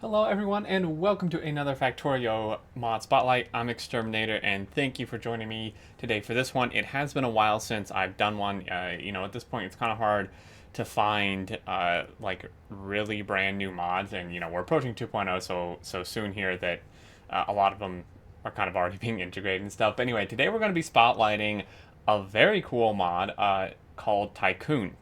Hello everyone and welcome to another Factorio mod spotlight. I'm Exterminator and thank you for joining me today for this one. It has been a while since I've done one. At this point it's kind of hard to find like really brand new mods, and we're approaching 2.0 so soon here that a lot of them are kind of already being integrated and stuff. But anyway, today we're going to be spotlighting a very cool mod called Tycoon.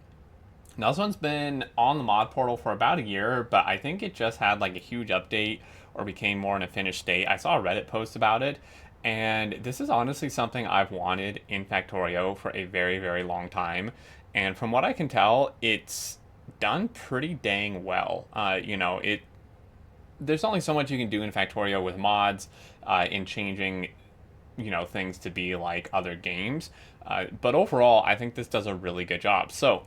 Now this one's been on the mod portal for about a year, but I think it just had like a huge update or became more in a finished state. I saw a Reddit post about it, and this is honestly something I've wanted in Factorio for a very, very long time. And from what I can tell, it's done pretty dang well. There's only so much you can do in Factorio with mods, in changing things to be like other games. But overall, I think this does a really good job. So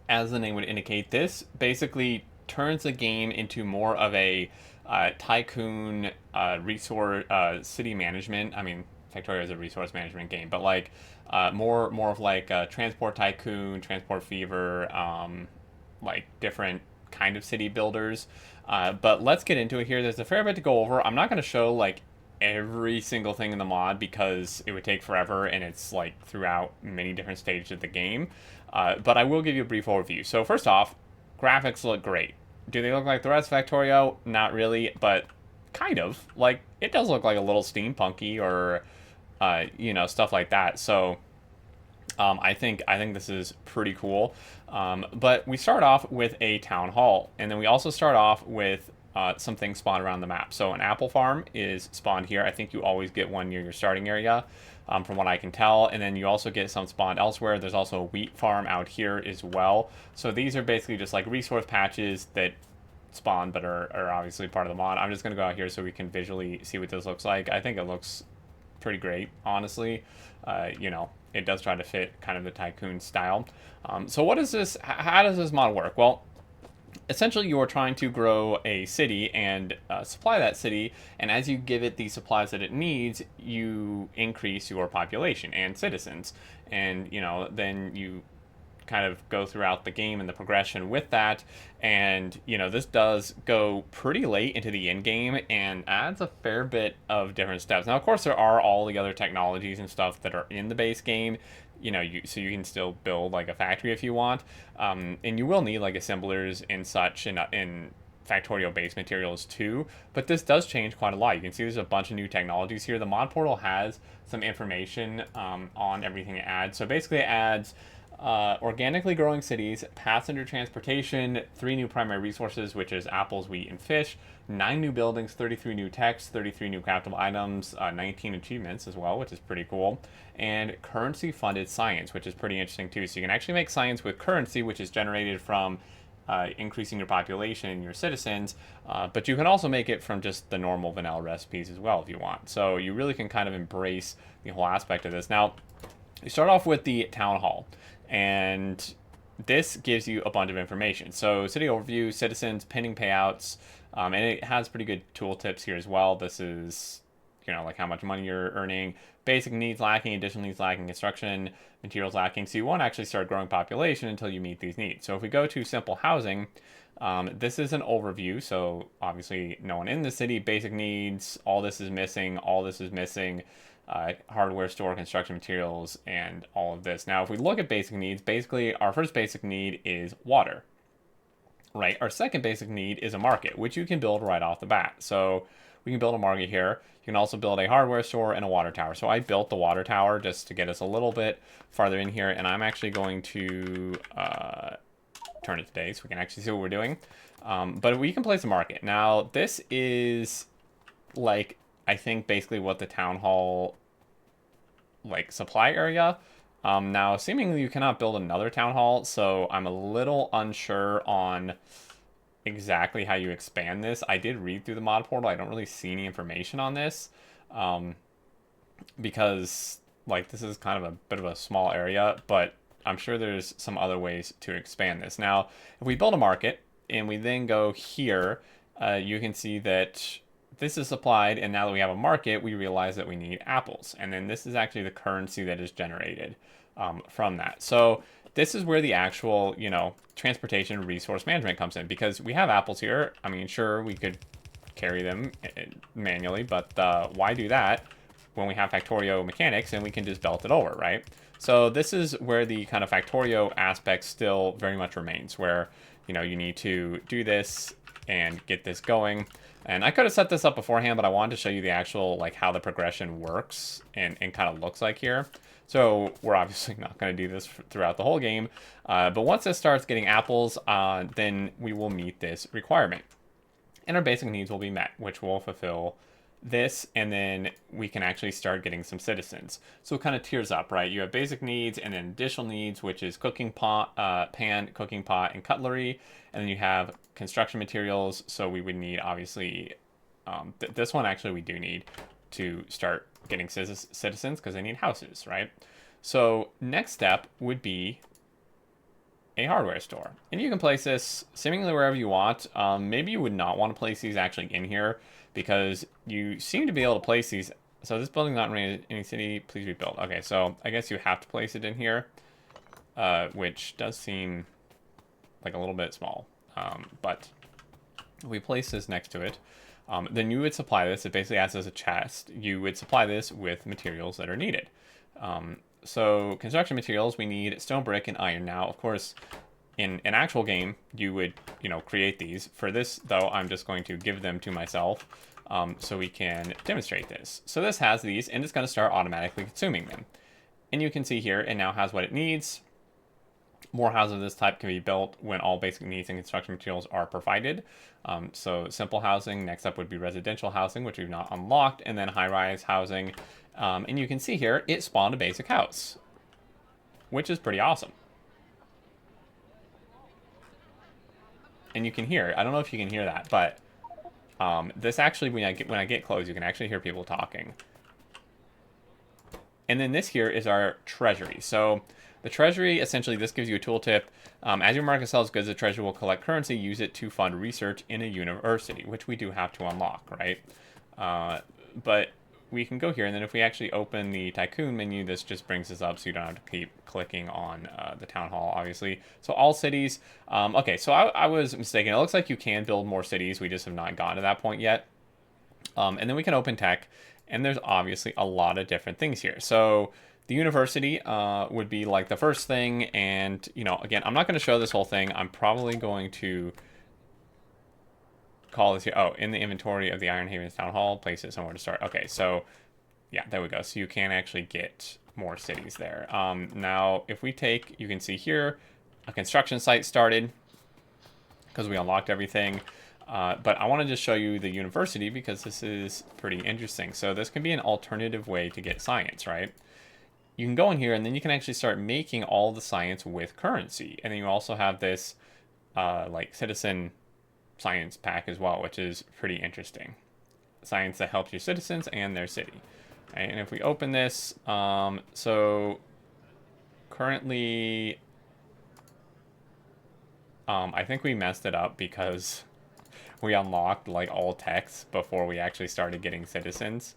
as the name would indicate, this basically turns the game into more of a tycoon resource city management. I mean, Factorio is a resource management game, but like more of like Transport Tycoon, Transport Fever, like different kind of city builders. But let's get into it here. There's a fair bit to go over. I'm not going to show like every single thing in the mod because it would take forever and it's like throughout many different stages of the game. But I will give you a brief overview. So first off, graphics look great. Do they look like the rest of Factorio? Not really, but kind of. Like it does look like a little steampunky or stuff like that. So I think this is pretty cool. But we start off with a town hall, and then we also start off with some things spawned around the map. So an apple farm is spawned here. I think you always get one near your starting area, from what I can tell. And then you also get some spawned elsewhere. There's also a wheat farm out here as well. So these are basically just like resource patches that spawn but are obviously part of the mod. I'm just going to go out here so we can visually see what this looks like. I think it looks pretty great, honestly. It does try to fit kind of the Tycoon style. So what is this? How does this mod work? Well, essentially you are trying to grow a city and supply that city, and as you give it the supplies that it needs, you increase your population and citizens, and then you kind of go throughout the game and the progression with that. And this does go pretty late into the end game and adds a fair bit of different steps. Now of course there are all the other technologies and stuff that are in the base game, so you can still build like a factory if you want, and you will need like assemblers and such in Factorio base materials too. But this does change quite a lot. You can see there's a bunch of new technologies here. The mod portal has some information on everything it adds. So basically it adds organically growing cities, passenger transportation, 3 new primary resources, which is apples, wheat, and fish, 9 new buildings, 33 new techs, 33 new craftable items, 19 achievements as well, which is pretty cool, and currency funded science, which is pretty interesting too. So you can actually make science with currency, which is generated from increasing your population and your citizens, but you can also make it from just the normal vanilla recipes as well if you want. So you really can kind of embrace the whole aspect of this. Now, you start off with the town hall, and this gives you a bunch of information. So city overview, citizens, pending payouts, and it has pretty good tooltips here as well. This is, like how much money you're earning, basic needs lacking, additional needs lacking, construction materials lacking. So you won't actually start growing population until you meet these needs. So if we go to simple housing, this is an overview. So obviously no one in the city, basic needs, all this is missing, all this is missing. Hardware store, construction materials, and all of this. Now, if we look at basic needs, basically our first basic need is water, right? Our second basic need is a market, which you can build right off the bat. So we can build a market here. You can also build a hardware store and a water tower. So I built the water tower just to get us a little bit farther in here, and I'm actually going to turn it to day so we can actually see what we're doing. But we can place a market. Now, this is like, I think basically what the town hall like supply area. Now, seemingly you cannot build another town hall, so I'm a little unsure on exactly how you expand this. I did read through the mod portal. I don't really see any information on this, because like this is kind of a bit of a small area, but I'm sure there's some other ways to expand this. Now, if we build a market and we then go here, you can see that this is supplied, and now that we have a market, we realize that we need apples. And then this is actually the currency that is generated from that. So this is where the actual, transportation resource management comes in, because we have apples here. I mean, sure, we could carry them manually, but why do that when we have Factorio mechanics and we can just belt it over, right? So this is where the kind of Factorio aspect still very much remains, where, you need to do this and get this going. And I could have set this up beforehand, but I wanted to show you the actual, like, how the progression works and kind of looks like here. So we're obviously not going to do this throughout the whole game. But once this starts getting apples, then we will meet this requirement. And our basic needs will be met, which will fulfill this, and then we can actually start getting some citizens. So it kind of tiers up, right? You have basic needs and then additional needs, which is cooking pot, pan, cooking pot, and cutlery. And then you have construction materials. So we would need, obviously, this one actually we do need to start getting citizens because they need houses, right? So next step would be a hardware store. And you can place this seemingly wherever you want. Maybe you would not want to place these actually in here, because you seem to be able to place these. So this building not in any city, please rebuild. Okay, so I guess you have to place it in here, which does seem like a little bit small. But we place this next to it. Then you would supply this. It basically acts as a chest. You would supply this with materials that are needed. So construction materials, we need stone, brick, and iron. Now, of course, in an actual game, you would, create these. For this, though, I'm just going to give them to myself so we can demonstrate this. So this has these, and it's going to start automatically consuming them. And you can see here, it now has what it needs. More houses of this type can be built when all basic needs and construction materials are provided. So simple housing, next up would be residential housing, which we've not unlocked, and then high-rise housing. And you can see here, it spawned a basic house, which is pretty awesome. And you can hear, I don't know if you can hear that, but this actually, when I get close, you can actually hear people talking. And then this here is our treasury. So the treasury, essentially, this gives you a tooltip. As your market sells goods, the treasury will collect currency, use it to fund research in a university, which we do have to unlock, right? But we can go here, and then if we actually open the Tycoon menu, this just brings us up, so you don't have to keep clicking on the town hall, obviously. So all cities. Okay, so I was mistaken. It looks like you can build more cities. We just have not gotten to that point yet. And then we can open tech, and there's obviously a lot of different things here. So the university would be like the first thing, and, again, I'm not going to show this whole thing. I'm probably going to call this here. Oh, in the inventory of the Iron Havens Town Hall, place it somewhere to start. Okay, so yeah, there we go. So you can actually get more cities there. Now, if we take, you can see here, a construction site started because we unlocked everything. But I want to just show you the university because this is pretty interesting. So this can be an alternative way to get science, right? You can go in here and then you can actually start making all the science with currency. And then you also have this like citizen science pack as well, which is pretty interesting. Science that helps your citizens and their city. Right? And if we open this, so currently, I think we messed it up because we unlocked like all text before we actually started getting citizens.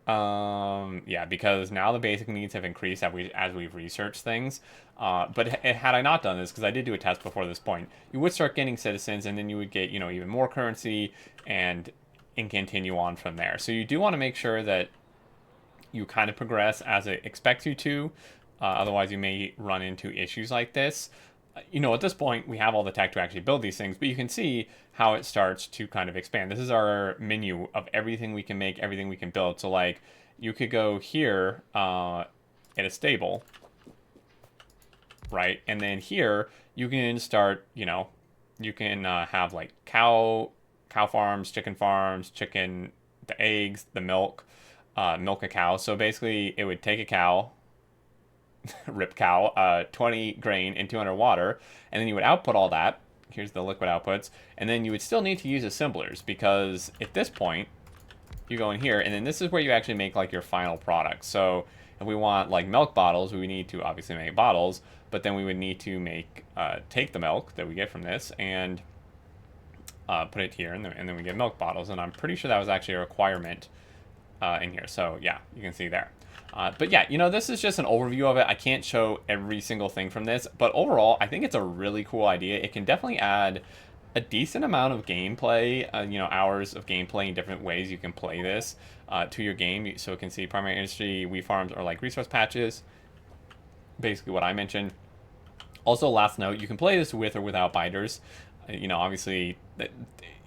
Yeah, because now the basic needs have increased as we've researched things. But had I not done this, because I did do a test before this point, you would start getting citizens, and then you would get, even more currency and continue on from there. So you do want to make sure that you kind of progress as it expects you to. Otherwise, you may run into issues like this. At this point, we have all the tech to actually build these things, but you can see how it starts to kind of expand. This is our menu of everything we can make, everything we can build. So, like, you could go here at a stable, right? And then here, you can start, you can have, like, cow farms, chicken, the eggs, the milk, milk a cow. So, basically, it would take a cow, rip cow, 20 grain and 200 water, and then you would output all that. Here's the liquid outputs, and then you would still need to use assemblers, because at this point you go in here, and then this is where you actually make like your final product. So if we want like milk bottles, we need to obviously make bottles, but then we would need to make take the milk that we get from this and put it here, and then we get milk bottles. And I'm pretty sure that was actually a requirement in here. So yeah, you can see there. But yeah, this is just an overview of it. I can't show every single thing from this, but overall, I think it's a really cool idea. It can definitely add a decent amount of gameplay, hours of gameplay in different ways you can play this to your game. So it can see primary industry, wheat farms, or like resource patches, basically what I mentioned. Also, last note, you can play this with or without biters. Obviously,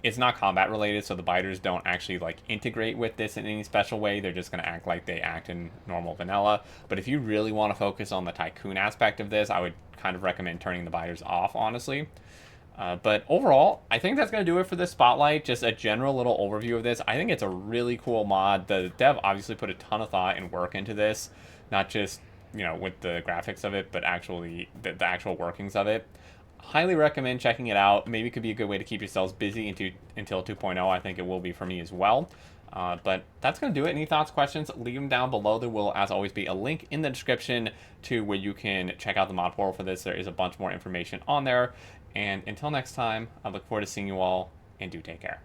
it's not combat related, so the biters don't actually like integrate with this in any special way. They're just going to act like they act in normal vanilla. But if you really want to focus on the Tycoon aspect of this, I would kind of recommend turning the biters off, honestly. But overall, I think that's going to do it for this spotlight. Just a general little overview of this. I think it's a really cool mod. The dev obviously put a ton of thought and work into this, not just with the graphics of it, but actually the actual workings of it. Highly recommend checking it out. Maybe it could be a good way to keep yourselves busy until 2.0. I think it will be for me as well. But that's going to do it. Any thoughts, questions, leave them down below. There will, as always, be a link in the description to where you can check out the mod portal for this. There is a bunch more information on there. And until next time, I look forward to seeing you all, and do take care.